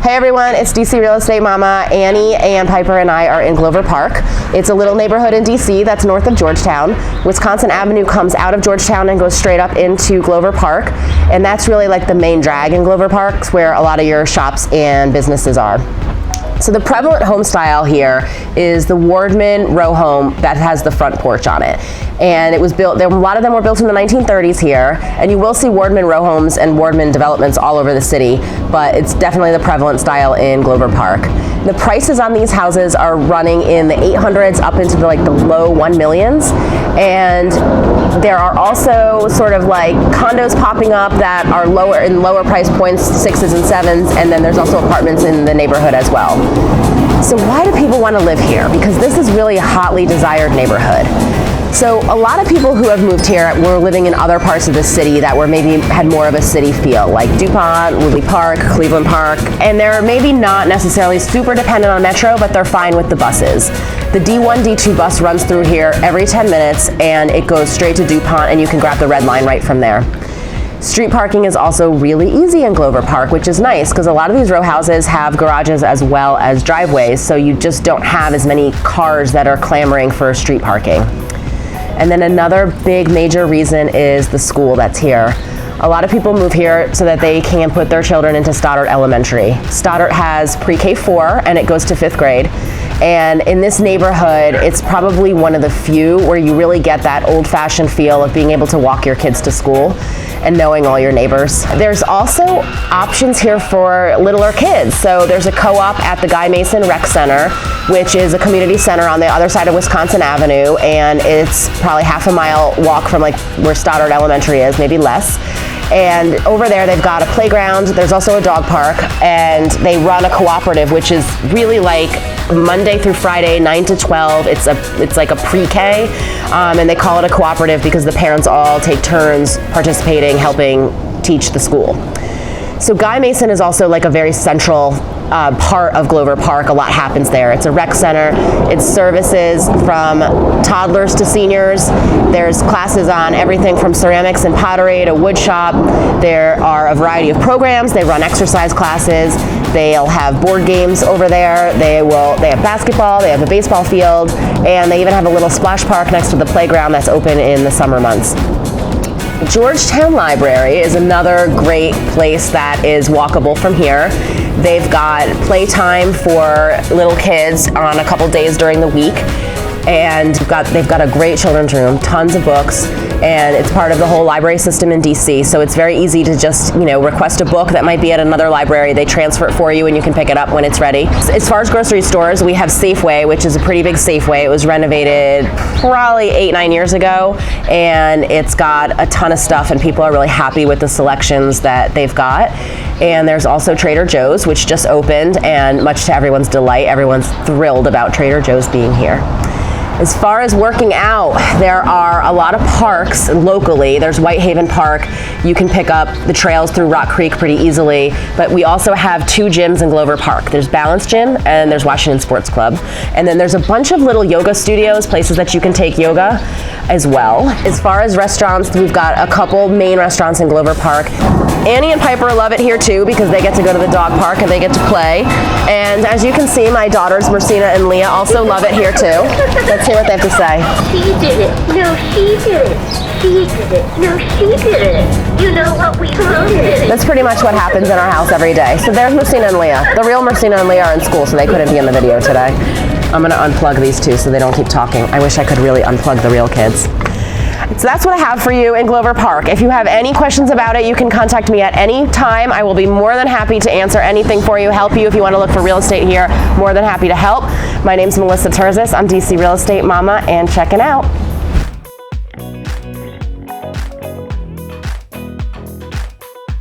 Hey everyone, it's DC Real Estate Mama. Annie and Piper and I are in Glover Park. It's a little neighborhood in DC that's north of Georgetown. Wisconsin Avenue comes out of Georgetown and goes straight up into Glover Park. And that's really like the main drag in Glover Park, where a lot of your shops and businesses are. So the prevalent home style here is the Wardman row home that has the front porch on it. And it was built, a lot of them were built in the 1930s here, and you will see Wardman row homes and Wardman developments all over the city, but it's definitely the prevalent style in Glover Park. The prices on these houses are running in the 800s up into the low 1 millions, and there are also sort of like condos popping up that are lower price points, 6s and 7s, and then there's also apartments in the neighborhood as well. So why do people want to live here? Because this is really a hotly desired neighborhood. So a lot of people who have moved here were living in other parts of the city that were maybe had more of a city feel, like DuPont, Woodley Park, Cleveland Park, and they're maybe not necessarily super dependent on Metro, but they're fine with the buses. The D1, D2 bus runs through here every 10 minutes, and it goes straight to DuPont, and you can grab the red line right from there. Street parking is also really easy in Glover Park, which is nice because a lot of these row houses have garages as well as driveways, so you just don't have as many cars that are clamoring for street parking. And then another big major reason is the school that's here. A lot of people move here so that they can put their children into Stoddart Elementary. Stoddart has pre-K 4 and it goes to 5th grade. And in this neighborhood, it's probably one of the few where you really get that old-fashioned feel of being able to walk your kids to school and knowing all your neighbors. There's also options here for littler kids. So there's a co-op at the Guy Mason Rec Center, which is a community center on the other side of Wisconsin Avenue, and it's probably half a mile walk from where Stoddart Elementary is, maybe less. And over there they've got a playground, there's also a dog park, and they run a cooperative, which is really like Monday through Friday, 9 to 12. It's like a pre-K, and they call it a cooperative because the parents all take turns participating, helping teach the school. So Guy Mason is also like a very central part of Glover Park. A lot happens there. It's a rec center. It services from toddlers to seniors. There's classes on everything from ceramics and pottery to wood shop. There are a variety of programs. They run exercise classes. They'll have board games over there. They have basketball. They have a baseball field, and they even have a little splash park next to the playground that's open in the summer months. Georgetown Library is another great place that is walkable from here. They've got playtime for little kids on a couple days during the week, and they've got a great children's room, tons of books, and it's part of the whole library system in DC. So it's very easy to just request a book that might be at another library. They transfer it for you and you can pick it up when it's ready. As far as grocery stores, we have Safeway, which is a pretty big Safeway. It was renovated probably 8-9 years ago, and it's got a ton of stuff, and people are really happy with the selections that they've got. And there's also Trader Joe's, which just opened, and much to everyone's delight, everyone's thrilled about Trader Joe's being here. As far as working out, there are a lot of parks locally. There's Whitehaven Park. You can pick up the trails through Rock Creek pretty easily, but we also have 2 gyms in Glover Park. There's Balance Gym and there's Washington Sports Club. And then there's a bunch of little yoga studios, places that you can take yoga as well. As far as restaurants, we've got a couple main restaurants in Glover Park. Annie and Piper love it here too because they get to go to the dog park and they get to play. And as you can see, my daughters, Mercina and Leah, also love it here too. Let's hear what they have to say. He did it. No, she did it. He did it. No, she did it. You know what, we both did it. That's pretty much what happens in our house every day. So there's Mercina and Leah. The real Mercina and Leah are in school, so they couldn't be in the video today. I'm going to unplug these two so they don't keep talking. I wish I could really unplug the real kids. So that's what I have for you in Glover Park. If you have any questions about it, you can contact me at any time. I will be more than happy to answer anything for you, help you if you want to look for real estate here. More than happy to help. My name's Melissa Terzis. I'm DC Real Estate Mama, and checking out.